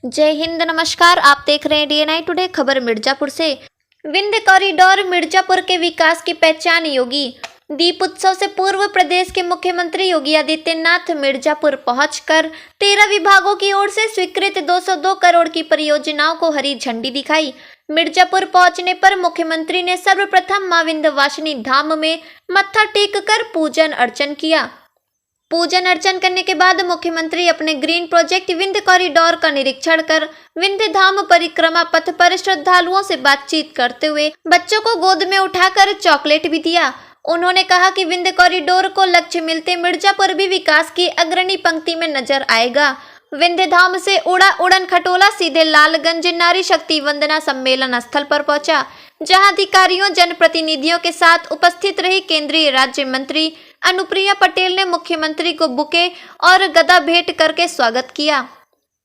जय हिंद, नमस्कार। आप देख रहे हैं DNI टुडे। खबर मिर्जापुर से। विंध्य कॉरिडोर मिर्जापुर के विकास की पहचान योगी। दीप उत्सव से पूर्व प्रदेश के मुख्यमंत्री योगी आदित्यनाथ मिर्जापुर पहुंचकर 13 विभागों की ओर से स्वीकृत 202 करोड़ की परियोजनाओं को हरी झंडी दिखाई। मिर्जापुर पहुंचने पर मुख्यमंत्री ने सर्वप्रथम मां विंध्यवासिनी धाम में मत्था टेक कर पूजन अर्चन किया। पूजन अर्चन करने के बाद मुख्यमंत्री अपने ग्रीन प्रोजेक्ट विंध्य कॉरिडोर का निरीक्षण कर विंध्य धाम परिक्रमा पथ पर श्रद्धालुओं से बातचीत करते हुए बच्चों को गोद में उठाकर चॉकलेट भी दिया। उन्होंने कहा कि विंध्य कॉरिडोर को लक्ष्य मिलते मिर्जापुर भी विकास की अग्रणी पंक्ति में नजर आएगा। विंध्य धाम से उड़ा उड़न खटोला सीधे लालगंज नारी शक्ति वंदना सम्मेलन स्थल पर पहुंचा, जहां अधिकारियों जनप्रतिनिधियों के साथ उपस्थित रही केंद्रीय राज्य मंत्री अनुप्रिया पटेल ने मुख्यमंत्री को बुके और गदा भेंट करके स्वागत किया।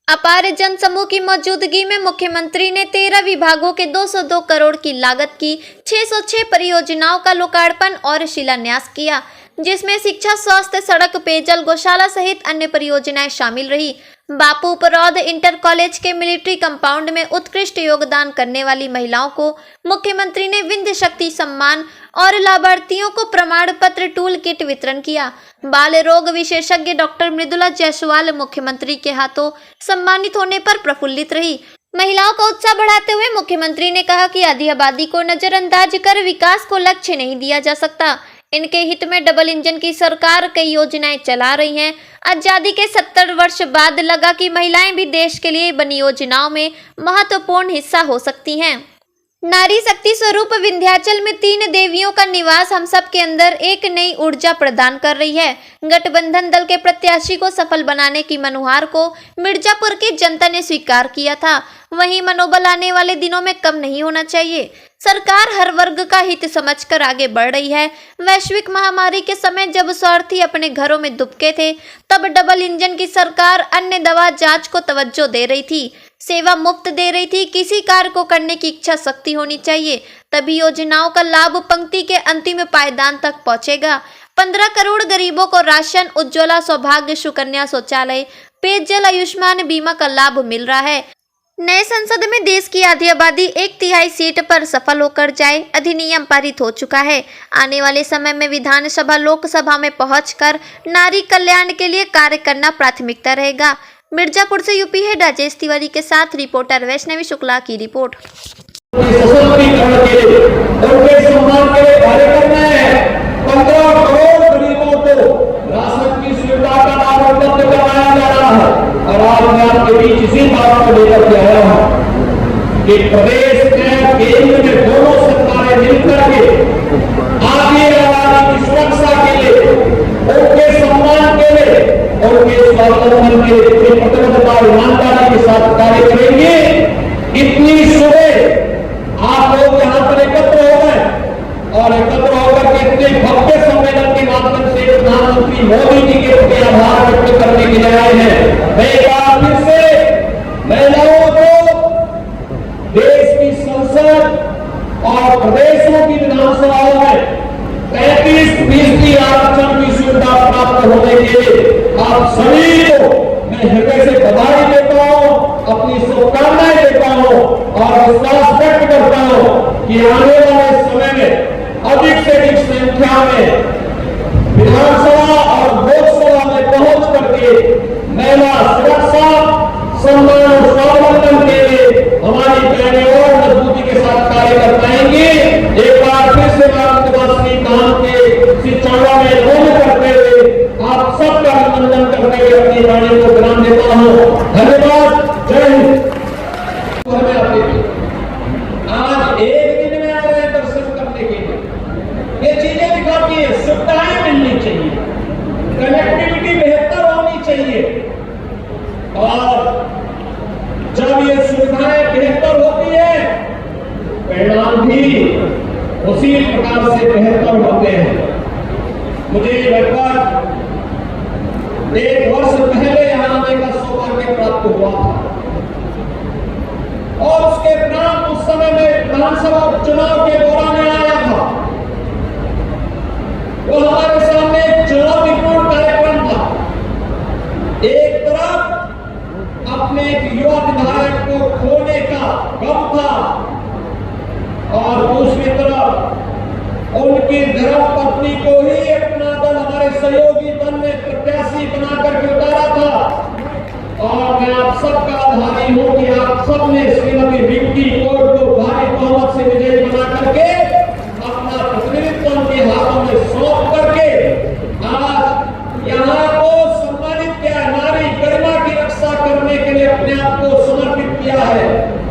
अपार जनसमूह की मौजूदगी में मुख्यमंत्री ने 13 विभागों के 202 करोड़ की लागत की 606 परियोजनाओं का लोकार्पण और शिलान्यास किया, जिसमें शिक्षा, स्वास्थ्य, सड़क, पेयजल, गौशाला सहित अन्य परियोजनाएं शामिल रही। बापू परौद इंटर कॉलेज के मिलिट्री कंपाउंड में उत्कृष्ट योगदान करने वाली महिलाओं को मुख्यमंत्री ने विंध्य शक्ति सम्मान और लाभार्थियों को प्रमाण पत्र टूल किट वितरण किया। बाल रोग विशेषज्ञ डॉक्टर मृदुला जायसवाल मुख्यमंत्री के हाथों सम्मानित होने पर प्रफुल्लित रही। महिलाओं का उत्साह बढ़ाते हुए मुख्यमंत्री ने कहा कि आधी आबादी को नजरअंदाज कर विकास को लक्ष्य नहीं दिया जा सकता। इनके हित में डबल इंजन की सरकार कई योजनाएं चला रही हैं। आजादी के 70 वर्ष बाद लगा कि महिलाएं भी देश के लिए बनी योजनाओं में महत्वपूर्ण हिस्सा हो सकती हैं। नारी शक्ति स्वरूप विंध्याचल में 3 देवियों का निवास हम सब के अंदर एक नई ऊर्जा प्रदान कर रही है। गठबंधन दल के प्रत्याशी को सफल बनाने की मनुहार को मिर्जापुर की जनता ने स्वीकार किया था। वहीं मनोबल आने वाले दिनों में कम नहीं होना चाहिए। सरकार हर वर्ग का हित समझकर आगे बढ़ रही है। वैश्विक महामारी के समय जब स्वार्थी अपने घरों में दुबके थे, तब डबल इंजन की सरकार अन्य दवा जांच को तवज्जो दे रही थी, सेवा मुफ्त दे रही थी। किसी कार्य को करने की इच्छा शक्ति होनी चाहिए, तभी योजनाओं का लाभ पंक्ति के अंतिम पायदान तक पहुंचेगा। 15 करोड़ गरीबों को राशन, उज्ज्वला, सौभाग्य, सुकन्या, शौचालय, पेयजल, आयुष्मान बीमा का लाभ मिल रहा है। नए संसद में देश की आधी आबादी 1/3 सीट पर सफल होकर जाए, अधिनियम पारित हो चुका है। आने वाले समय में विधानसभा, लोकसभा में पहुंचकर नारी कल्याण के लिए कार्य करना प्राथमिकता रहेगा। मिर्जापुर से यूपी हेड राजेश तिवारी के साथ रिपोर्टर वैष्णवी शुक्ला की रिपोर्ट। और आज मैं आपके बीच इसी बात को लेकर के आया हूं कि प्रदेश में केंद्र में दोनों सरकारें मिलकर के आगे आने की सुरक्षा के लिए, उनके सम्मान के लिए, उनके स्वावलंबन के लिए प्रतिबद्धता ईमानदारी के साथ कार्य करेंगे। इतनी सुबह आप लोग यहाँ पर एकत्र हो गए और एकत्र होकर के इतने भव्य सम्मेलन के माध्यम से प्रधानमंत्री मोदी जी के प्रति आभार व्यक्त करने के लिए आए हैं। मैं एक बार फिर से महिलाओं को देश की संसद और प्रदेशों की विधानसभाओं में 33% आरक्षण की सुविधा प्राप्त होने के लिए आप सभी को मैं हृदय से बधाई देता हूं, अपनी शुभकामनाएं देता हूं और विश्वास व्यक्त करता हूं कि आने वाले समय में अधिक से अधिक संख्या में विधानसभा और लोकसभा में पहुंच करके महिला सुरक्षा, सम्मान और स्वावलंबन के लिए हमारी बहनें और मजबूती के साथ कार्य कर पाएंगे। एक बार फिर से विंध्यवासिनी धाम के शिक्षावा में रोल करते हुए आप सबका अभिनंदन करते हुए अपनी वाणी को विराम देता हूँ। धन्यवाद। जय हिंद। आज एक दिन में आ रहे हैं दर्शन करने के लिए, ये चीजें दिखाती है। सुविधाएं मिलनी चाहिए, कनेक्टिविटी बेहतर होनी चाहिए और जब ये सुविधाएं बेहतर होती है, परिणाम भी उसी प्रकार से बेहतर होते हैं। मुझे लगभग 1 वर्ष पहले यहाँ आने का सौभाग्य प्राप्त हुआ था और उसके उपरांत उस समय में विधानसभा चुनाव के दौरान आया था। वो हमारे सामने एक चुनौतीपूर्ण कार्यक्रम था। एक तरफ अपने एक युवा विधायक को खोने का गम था और दूसरी तरफ उनकी धर्म पत्नी को ही अपना दल हमारे सहयोगी दल ने प्रत्याशी बनाकर के उतारा था। और मैं आप सबका आभारी हूं कि आप सब ने श्रीमती रिंकी कौर को भारी बहुमत से विजयी बना करके अपना प्रतिनिधित्व उनके हाथों में सौंप करके आज यहाँ को सम्मानित किया, नारी गरिमा की रक्षा करने के लिए अपने आप को समर्पित किया है।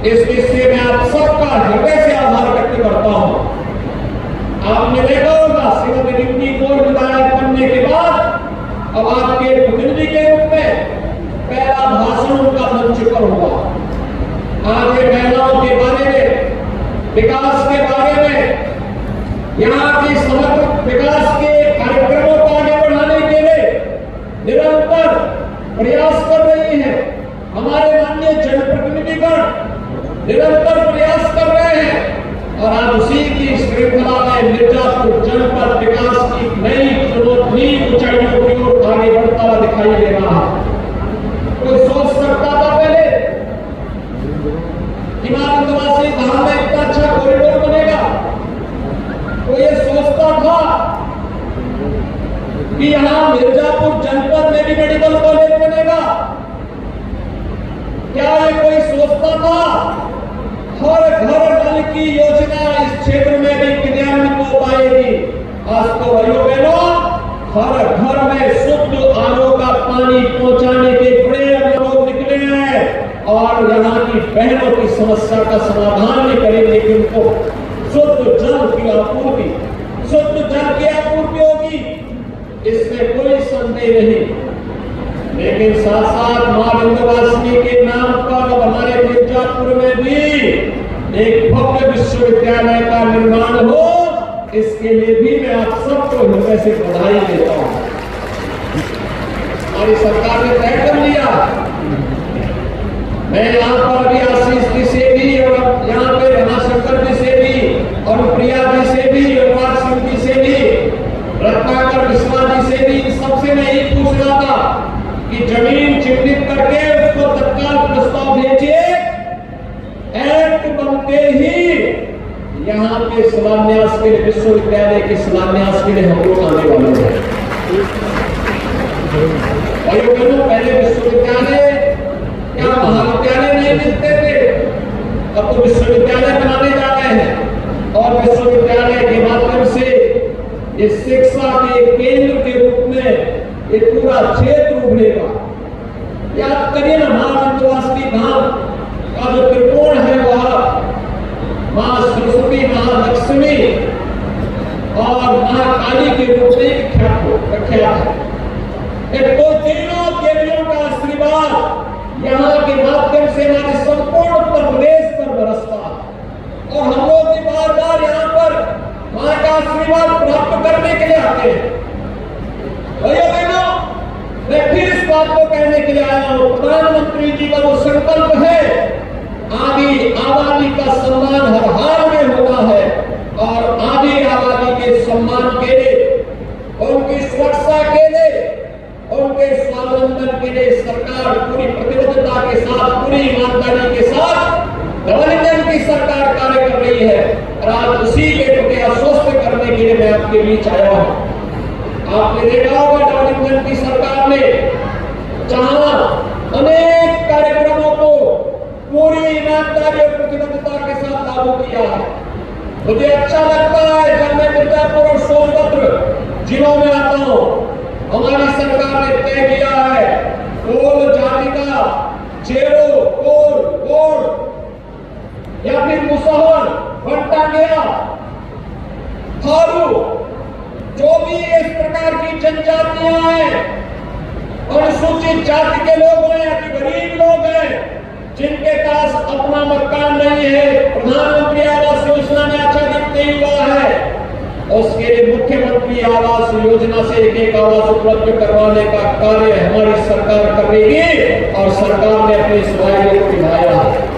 इस विषय में आप सबका हृदय से आभार व्यक्त करता हूँ। आपने देखा होगा श्रीमती रिंकी कौर विधायक बनने के बाद अब आपके प्रतिनिधि के रूप में पहला भाषण उनका मंच पर हुआ। आज ये महिलाओं के बारे में, विकास के बारे में, यहाँ की समग्र विकास के कार्यक्रमों को आगे बढ़ाने के लिए निरंतर प्रयास कर रही है। हमारे माननीय जनप्रतिनिधिगण निरंतर प्रयास कर रहे हैं और आज उसी की श्रृंखला में मिर्जापुर जनपद विकास की नई चुनौती ऊंचाइयों की ओर आगे बढ़ता हुआ दिखाई दे रहा है। कोई सोच सकता था पहले कि मानववासी धाम में इतना अच्छा कॉरिडोर बनेगा? कोई ये सोचता था कि यहाँ मिर्जापुर जनपद में भी मेडिकल कॉलेज बनेगा? क्या ये कोई सोचता था हर घर नल की योजना इस क्षेत्र में भी क्रियान्वित हो पाएगी? आज तो भाइयों बहनों हर घर में शुद्ध आरओ का पानी पहुंचाने के बड़े अभियान निकले हैं और यहाँ की बहनों की समस्या का समाधान भी करेंगे कि उनको शुद्ध जल की आपूर्ति, शुद्ध जल की आपूर्ति होगी, इसमें कोई संदेह नहीं। लेकिन साथ साथ मां विंध्यवासिनी के नाम पर हमारे मिर्जापुर में भी एक भव्य विश्वविद्यालय का निर्माण हो, इसके लिए भी मैं आप सबको हृदय से बधाई देता हूं। हमारी सरकार ने तय कर लिया। मैं यहाँ पर अभी आशीष जी से भी और यहाँ पे रमाशंकर जी से भी और प्रिया जी से भी युवराज सिंह जी से भी रत्नाकर मिश्रा जी से भी इन सबसे मैं यही पूछ रहा था कि जमीन चिन्हित करके उसको तत्काल प्रस्ताव भेजिए। एक्ट बनते ही यहाँ पे शिलान्यास के लिए, विश्वविद्यालय के शिलान्यास के लिए हम लोग आने वाले हैं। पहले विश्वविद्यालय क्या महाविद्यालय नहीं मिलते थे, अब तो विश्वविद्यालय बनाने जा रहे हैं और विश्वविद्यालय के माध्यम से इस शिक्षा के केंद्र के रूप में एक पूरा क्षेत्र उभरेगा। याद करिए ना, महाविंध्यवासिनी धाम का जो त्रिकोण है वह मां सरस्वती, महालक्ष्मी और महाकाली के रूप में प्रख्यात है। तो तीनों देवियों का आशीर्वाद यहाँ के माध्यम से हमारे संपूर्ण उत्तर प्रदेश पर बरसता है और हम लोग भी बार बार यहाँ पर मां का आशीर्वाद प्राप्त करने के लिए आते हैं। भैया बहनों, मैं फिर इस बात को कहने के लिए आया हूँ, प्रधानमंत्री जी का वो संकल्प है, आदि आबादी का सम्मान हर हाल में होना है और आदि आबादी के सम्मान के लिए, उनकी सुरक्षा के लिए, उनके स्वावलंबन के लिए सरकार पूरी प्रतिबद्धता के साथ, पूरी ईमानदारी के साथ डबल इंजन की सरकार कार्य कर रही है और आज उसी के प्रति आश्वस्त करने के लिए मैं आपके बीच आया हूँ। आपने देखा होगा डबल इंजन की सरकार ने जहां अनेक कार्यक्रमों को पूरी ईमानदारी और प्रतिबद्धता के साथ लागू किया है। मुझे अच्छा लगता है जब मैं मिर्जापुर और सोनभद्र जिलों में आता हूँ, हमारी सरकार ने तय किया है कोल जाति का चेरो, कोल, कोल या फिर मुसहर, भट्टा गया, थारू, जो भी इस प्रकार की जनजातियां हैं, अनुसूचित जाति के लोग हैं या गरीब लोग हैं जिनके पास अपना मकान नहीं है, प्रधानमंत्री आवास योजना में आच्छादित नहीं हुआ है, उसके लिए मुख्यमंत्री आवास योजना से एक आवास उपलब्ध करवाने का कार्य हमारी सरकार कर रही है और सरकार ने अपने इस वायदे को निभाया है।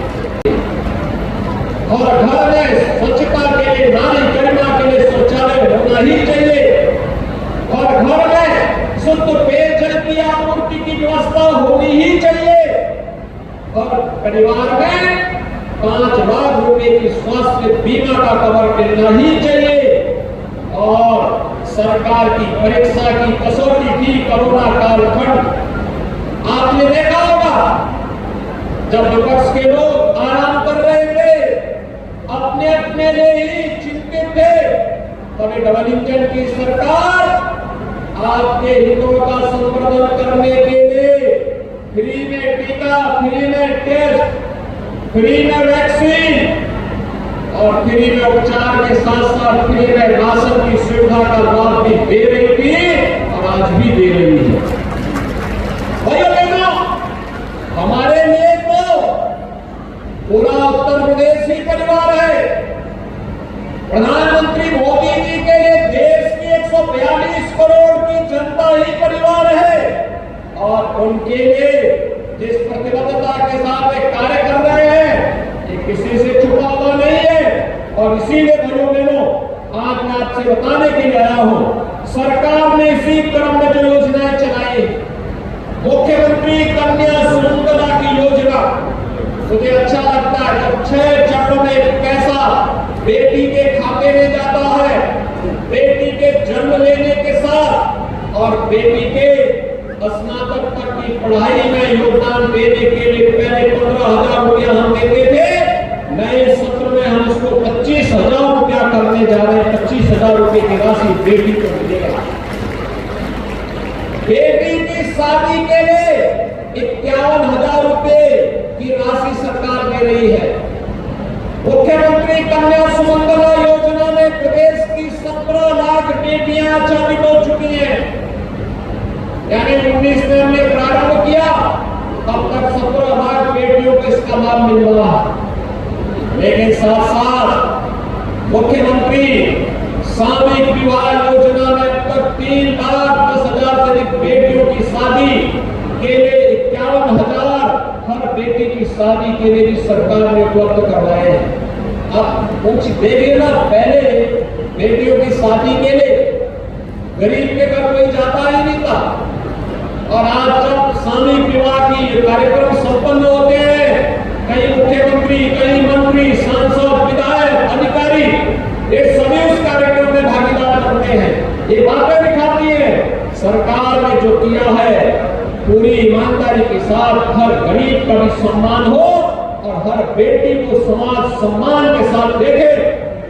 और घर में स्वच्छता के लिए, नारी गरिमा के लिए शौचालय होना ही चाहिए और घर में शुद्ध पेयजल की आपूर्ति की व्यवस्था होनी ही चाहिए। परिवार में 5 लाख रुपए की स्वास्थ्य बीमा का कवर मिलना ही चाहिए। और सरकार की परीक्षा की कसौटी थी कोरोना कालखंड। आपने देखा होगा जब विपक्ष के लोग आराम कर रहे थे, अपने अपने लिए ही चिंतित थे, तभी डबल इंजन की सरकार आपके हितों का संवर्धन करने के लिए फ्री में टीका, फ्री में टेस्ट, फ्री में वैक्सीन और फ्री में उपचार के साथ साथ फ्री में राशन की सुविधा का लाभ भी दे रही थी और आज भी दे रही है। भाइयों बहनों, हमारे लिए तो पूरा उत्तर प्रदेश ही परिवार है। प्रधानमंत्री मोदी जी के लिए देश की 142 करोड़ की जनता ही परिवार है और उनके लिए जिस प्रतिबद्धता के साथ वे कार्य कर रहे हैं ये किसी से छुपा हुआ नहीं है। और इसीलिए भाइयों बहनों, आज मैं आपसे बताने के लिए आया हूं, सरकार ने इसी क्रम में जो योजनाएं चलाई, मुख्यमंत्री कन्या सुमंगला की योजना, मुझे अच्छा लगता है जब 6 चरणों में पैसा बेटी के खाते में जाता है, बेटी के जन्म लेने के साथ और बेटी के स्नातक तक की पढ़ाई में योगदान देने के लिए पहले 15,000 रुपया हम देते थे, नए सत्र में हम उसको 25,000 रुपया करने जा रहे हैं। 25,000 रुपए की राशि बेटी को मिलेगा। बेटी की शादी के लिए 51,000 रुपए की राशि सरकार दे रही है। मुख्यमंत्री कन्या सुमंगला योजना में प्रदेश की 17 लाख बेटियां चयनित हो चुकी हैं। यानी 19 में हमने प्रारंभ किया, अब तक 17 लाख बेटियों को इसका लाभ मिल रहा है। लेकिन साथ साथ मुख्यमंत्री सामूहिक विवाह योजना में अब तक 3,10,000 से अधिक बेटियों की शादी के लिए 51,000 हर बेटी की शादी के लिए भी सरकार ने उपलब्ध करवाए हैं। अब कुछ देखिए ना, पहले बेटियों की शादी के लिए गरीब के घर कोई जाता ही नहीं था और आज जब सामूहिक विवाह की कार्यक्रम संपन्न होते हैं, कई मुख्यमंत्री, कई मंत्री, सांसद, विधायक, अधिकारी ये सभी उस कार्यक्रम में भागीदार बनते हैं। ये बातें दिखाती है सरकार ने जो किया है पूरी ईमानदारी के साथ हर गरीब का भी सम्मान हो और हर बेटी को समाज सम्मान के साथ देखे।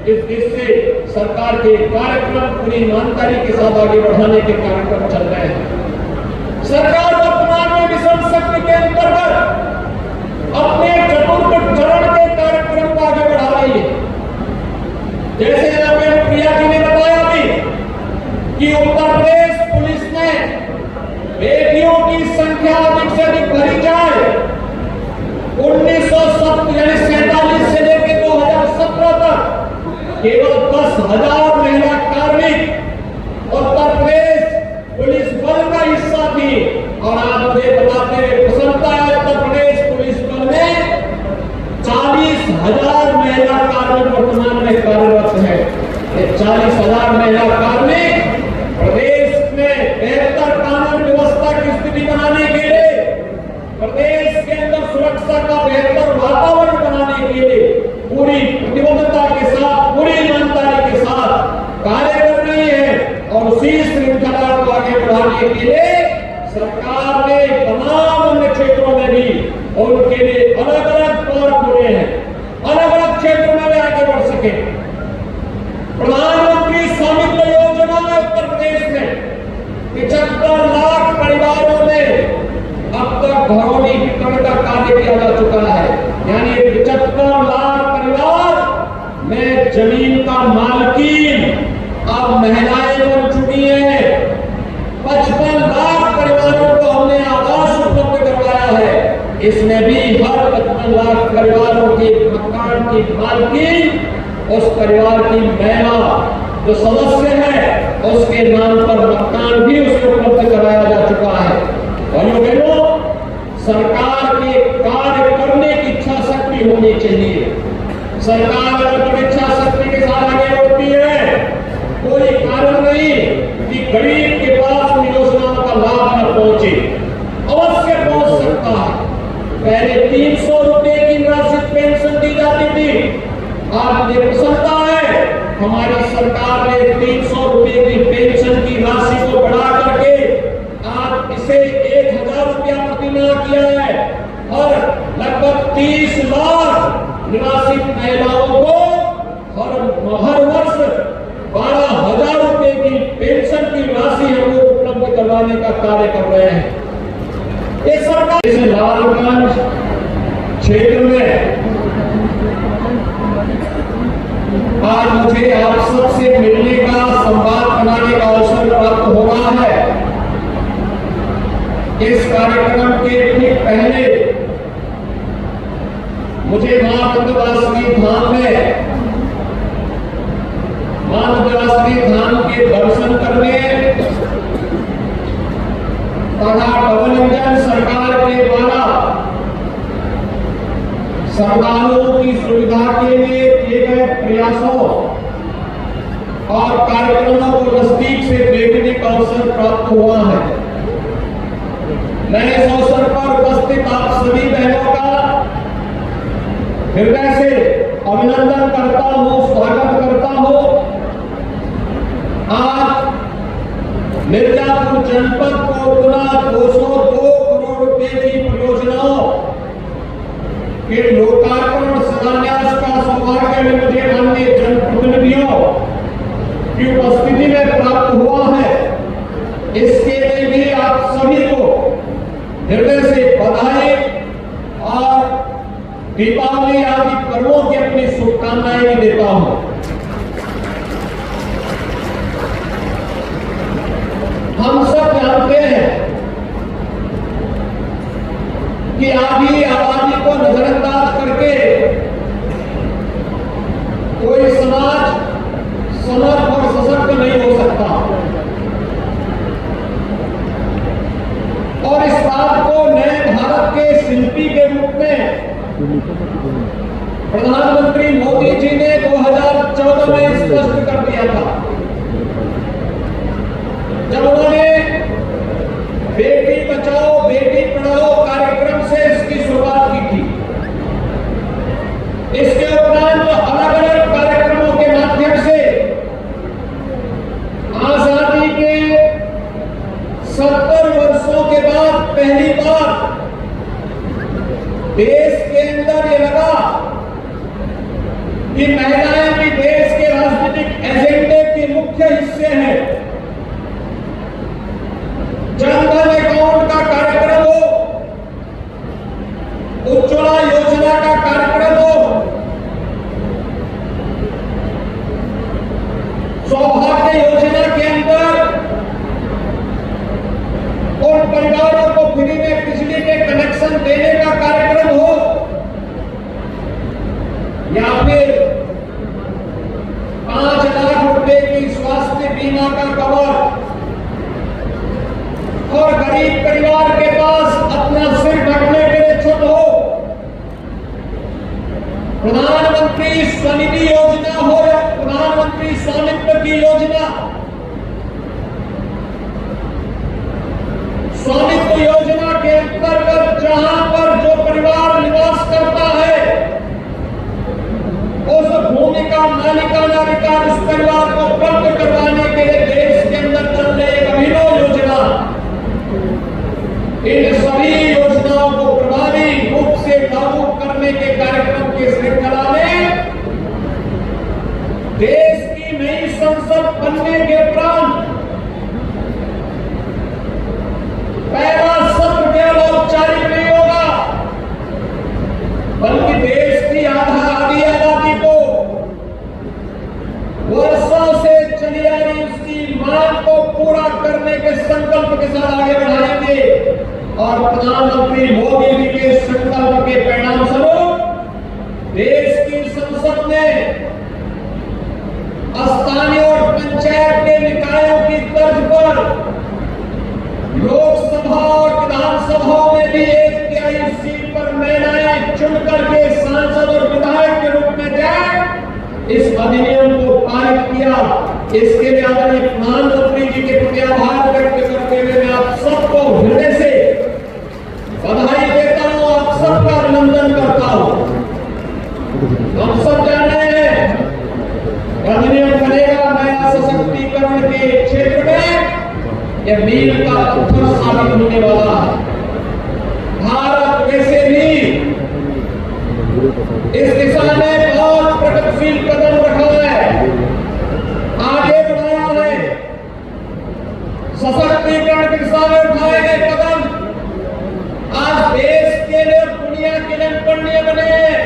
इस दृष्टि से सरकार के कार्यक्रम पूरी ईमानदारी के साथ आगे बढ़ाने के कार्यक्रम चल रहे हैं। सरकार वर्तमान में मिशन शक्ति के अंतर्गत अपने चतुर्थ चरण के कार्यक्रम को आगे बढ़ा रही है। जैसे यहाँ पे प्रिया जी ने बताया भी कि उत्तर प्रदेश पुलिस ने बेटियों की संख्या अधिक से अधिक भरी जाए। 1947 से लेकर 2017 तक केवल 10,000 महिला कार्मिक उत्तर प्रदेश पुलिस बल का हिस्सा थी और आज मुझे बताते हुए प्रसन्नता है उत्तर प्रदेश पुलिस बल में 40,000 महिला कार्मिक वर्तमान में कार्यरत है। ये 40,000 महिला कार्मिक प्रदेश में बेहतर कानून व्यवस्था की स्थिति बनाने के लिए, प्रदेश के अंदर सुरक्षा का बेहतर वातावरण बनाने के लिए पूरी प्रतिबद्धता के साथ, पूरी ईमानदारी के साथ कार्य कर रही है। और उसी श्रृंखला को आगे बढ़ाने के लिए सरकार ने तमाम अन्य क्षेत्रों में भी उनके लिए अलग अलग द्वार खोले हैं, अलग अलग क्षेत्रों में वे आगे बढ़ सके। प्रधानमंत्री स्वामित्व योजना में उत्तर प्रदेश में 75 लाख परिवारों में अब तक घरौनी वितरण का कार्य किया जा चुका है। यानी 75 लाख परिवार में जमीन का मालकीन अब महिलाएं बन चुकी हैं। 55 लाख परिवारों को हमने आवास उपलब्ध करवाया है। इसमें भी हर 55 लाख परिवारों के मकान की मालकीन उस परिवार की महिला जो सदस्य है उसके नाम पर मकान भी उसे उपलब्ध कराया जा चुका है। भाइयों बहनों, सरकार के कार्य करने की इच्छा शक्ति होनी चाहिए। सरकार अगर इच्छा शक्ति के साथ आगे बढ़ती है, कोई कारण नहीं कि गरीब के पास उन योजनाओं का लाभ न पहुंचे। अवश्य पहुंच सकता है। पहले 300 रुपए की निराश्रित पेंशन दी जाती थी। आज मुझे प्रसन्नता है हमारी सरकार ने 300 रुपए की पेंशन की राशि को बढ़ा करके आज इसे 1000 रुपया प्रतिमाह किया है और लगभग 30 लाख निराश्रित महिलाओं को हर वर्ष 12,000 रुपए की पेंशन की राशि हम लोग उपलब्ध करवाने का कार्य कर रहे हैं। ये सरकार इस लालगंज क्षेत्र में आज मुझे आप सबसे मिलने का, संवाद बनाने का अवसर प्राप्त हो रहा है। इस कार्यक्रम के ठीक पहले मुझे मां विंध्यवासिनी धाम में मां विंध्यवासिनी धाम के दर्शन करने तथा डबल इंजन सरकार के द्वारा श्रद्धालुओं की सुविधा के लिए किए गए प्रयासों और कार्यक्रमों को नजदीक से देखने का अवसर प्राप्त हुआ है। मैं इस अवसर पर उपस्थित आप सभी बहनों का हृदय से अभिनंदन करता हूं, स्वागत करता हूं। आज मिर्जापुर जनपद को पुनः 202 करोड़ रुपए की परियोजनाओं के लोकार्पण और शिलान्यास का सौभाग्य में मुझे माननीय जनप्रतिनिधियों की उपस्थिति में प्राप्त हुआ है। इसके लिए भी आप सभी को हृदय से बधाई और दीपावली आदि पर्वों की अपनी शुभकामनाएं भी देता हूं। हम सब जानते हैं कि आधी आबादी को नजरअंदाज करके कोई समाज समर्थ और सशक्त नहीं हो सकता और इस बात को नए भारत के शिल्पी के रूप में प्रधानमंत्री मोदी जी ने 2014 में स्पष्ट कर दिया था, जब उन्होंने बेटी बचाओ बेटी पढ़ाओ कार्यक्रम से इसकी शुरुआत की थी। इसके उपरांत अलग अलग कार्यक्रमों के माध्यम से आजादी के 70 वर्षों के बाद पहली बार देश के अंदर ये लगा कि महिलाएं भी देश के राजनीतिक एजेंडे के मुख्य हिस्से हैं। जनधन अकाउंट का कार्यक्रम हो, उज्ज्वला योजना का कार्यक्रम हो, सौभाग्य योजना के अंदर उन परिवारों को फ्री में बिजली के कनेक्शन देने का कार्यक्रम हो या फिर 5 लाख रुपए की स्वास्थ्य बीमा का कवर और गरीब परिवार के पास अपना सिर ढकने के लिए छुट हो, प्रधानमंत्री स्वनिधि योजना हो या प्रधानमंत्री स्वामित्व की योजना, स्वामित्व योजना के अंतर्गत जहां पर जो परिवार निवास करता है उस भूमि का मालिकाना अधिकार उस परिवार को उपलब्ध करवाने के लिए देश के अंदर चल रही एक अभिनव योजना, इन सभी योजनाओं को प्रभावी रूप से लागू करने के कार्यक्रम की श्रृंखला में देश की नई संसद बनने के उपरांत पहला सत्र केवल औपचारिक नहीं होगा, बल्कि देश की आधी आबादी को वर्षों से चली आ रही उसकी मांग को पूरा करने के संकल्प के साथ आगे बढ़ाएंगे और प्रधानमंत्री मोदी जी के संकल्प के परिणाम स्वरूप देश की संसद में स्थानीय और पंचायत के निकायों की तर्ज पर लोकसभा और विधानसभाओं में भी 1/3 सीट पर महिलाएं चुन करके सांसद और विधायक के रूप में जाए, इस अधिनियम को पारित किया। इसके लिए आदरणीय प्रधानमंत्री जी के प्रति आभार व्यक्त करते हुए मैं आप सबको हृदय से बधाई देता हूं। आप सब वंदन करता हूं। हम सब जाने हैं अधिनियम बनेगा नया सशक्तिकरण के क्षेत्र में, यह मील का पत्थर साबित होने वाला है। भारत वैसे भी इस दिशा में बहुत प्रगतिशील कदम रखा है, आगे बढ़ाया है। सशक्तिकरण की दिशा में उठाए गए कदम आज देश के लिए दुनिया के लिए अनुकरणीय बने हैं।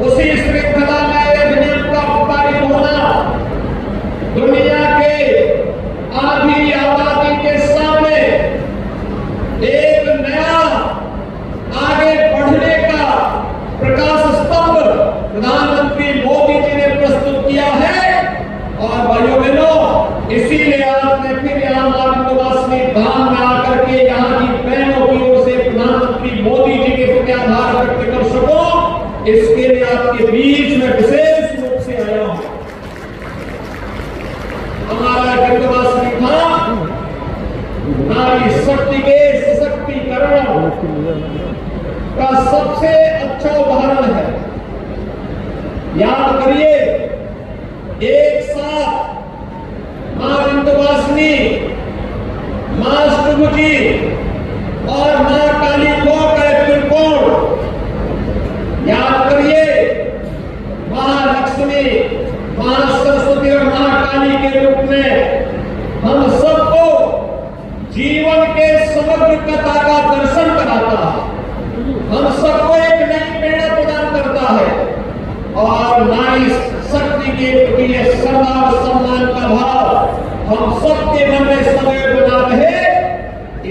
उसी श्रृंखला में अधिनियम का पारित होना दुनिया के आधी आबादी के सामने एक नया आगे बढ़ने का प्रकाश स्तंभ प्रधानमंत्री मोदी जी ने प्रस्तुत किया है। और भाइयों बहनों, इसीलिए आपने फिर यहाँ मां विंध्यवासिनी धाम में आकर के यहाँ की बहनों की ओर से प्रधानमंत्री मोदी जी के प्रति आभार व्यक्त कर सको, इसके लिए आपके बीच में विशेष रूप से आया हूं। हमारा विंध्यवासिनी धाम नारी शक्ति के सशक्तिकरण का सबसे अच्छा उदाहरण है। याद करिए, एक साथ मां विंध्यवासिनी, मां अष्टभुजी और मां काली को त्रिकोण, याद करिए महालक्ष्मी, मां सरस्वती और महाकाली के रूप में हम सबको जीवन के समग्र कथा का दर्शन कराता है, हम सबको एक नई प्रेरणा प्रदान करता है और नारी शक्ति के प्रति श्रद्धा और सम्मान का भाव हम सबके मन में सदैव बना रहे।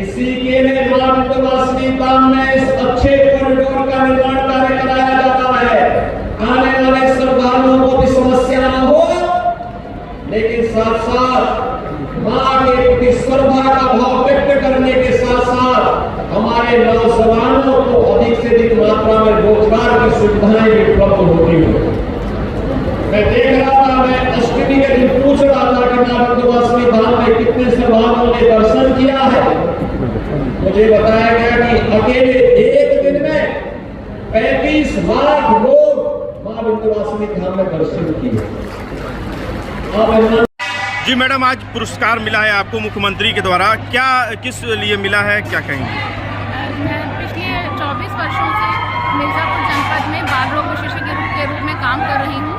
इसी के लिए मां विंध्यवासिनी धाम में इस अच्छे कॉरिडोर का निर्माण कार्य कराया जा रहा है। आने वाले श्रद्धालुओं को भी समस्या न हो, लेकिन साथ साथ मां के प्रति श्रद्धा का भाव व्यक्त करने के साथ साथ हमारे नौजवानों को अधिक से अधिक मात्रा में रोजगार की सुविधाएं भी उपलब्ध होती हो। मैं देख रहा था, मैं अष्टमी के दिन पूछ रहा था कि मां विंध्यवासिनी धाम में कितने श्रद्धालुओं ने दर्शन किया है। मुझे बताया गया कि अकेले एक दिन में 35 लाख लोग मां विंध्यवासिनी धाम में दर्शन किए। जी मैडम, आज पुरस्कार मिला है आपको मुख्यमंत्री के द्वारा, क्या किस लिए मिला है, क्या कहेंगे? मैं पिछले 24 वर्षों से मिर्जापुर जनपद में बाल रोग विशेषज्ञ के रूप में काम कर रही हूँ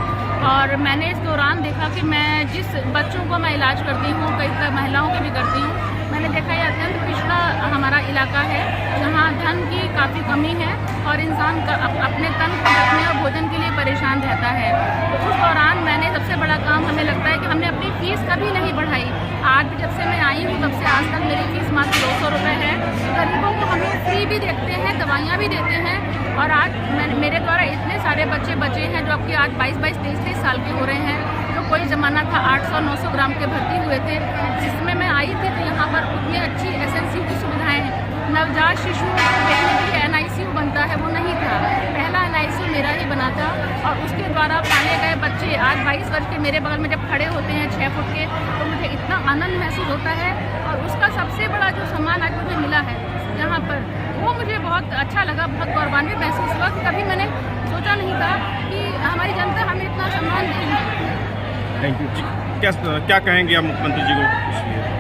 और मैंने इस दौरान देखा कि मैं जिस बच्चों को मैं इलाज करती हूँ, कई महिलाओं के भी करती हूँ, मैंने देखा ये अत्यंत पिछड़ा हमारा इलाका है जहाँ धन की काफ़ी कमी है और इंसान अपने तन को रखने और भोजन के लिए परेशान रहता है। तो उस दौरान मैंने सबसे बड़ा काम हमें लगता है कि हमने अपनी फीस कभी नहीं बढ़ाई। आज भी जब से मैं आई हूँ तब से आज तक मेरी फीस मात्र 200 रुपये है। गरीबों को हमें फ्री भी देखते हैं, दवाइयाँ भी देते हैं और आज मेरे द्वारा इतने सारे बच्चे बचे हैं जो आपके आज 22-22, 23-23 साल के हो रहे हैं। जो कोई ज़माना था 800-900 ग्राम के भर्ती हुए थे, जिसमें मैं आई थी तो यहाँ पर उतनी अच्छी SNCU की सुविधाएँ हैं। नवजात शिशुओं को देखने के लिए NICU बनता है, वो नहीं था। पहला NICU मेरा ही बना था और उसके द्वारा पाले गए बच्चे आज 22 वर्ष के मेरे बगल में जब खड़े होते हैं 6 फुट के, तो मुझे इतना आनंद महसूस होता है। और उसका सबसे बड़ा जो सम्मान आज मुझे मिला है यहाँ पर, वो मुझे बहुत अच्छा लगा, बहुत गौरवान्वित महसूस हुआ। कभी मैंने सोचा नहीं था कि हमारी जनता हमें इतना सम्मान देगी। Thank you. क्या कहेंगे आप मुख्यमंत्री जी को?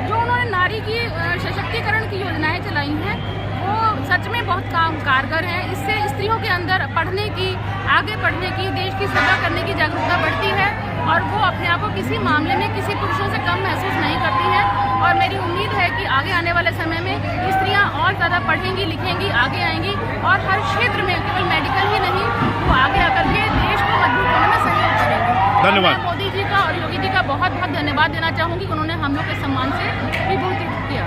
जो उन्होंने नारी की सशक्तिकरण की योजनाएं चलाई हैं वो सच में बहुत कारगर है। इससे स्त्रियों के अंदर पढ़ने की, आगे बढ़ने की, देश की सेवा करने की जागरूकता बढ़ती है और वो अपने आप को किसी मामले में किसी पुरुषों से कम महसूस नहीं करती हैं। और मेरी उम्मीद है कि आगे आने वाले समय में स्त्रियां और ज़्यादा पढ़ेंगी, लिखेंगी, आगे आएंगी और हर क्षेत्र में, केवल मेडिकल ही नहीं, वो आगे आकर के देश को मजबूत करने में सहयोग करेंगी। धन्यवाद। मोदी जी का और योगी जी का बहुत बहुत धन्यवाद देना चाहूँगी, उन्होंने हम लोग के सम्मान से विभूषित किया।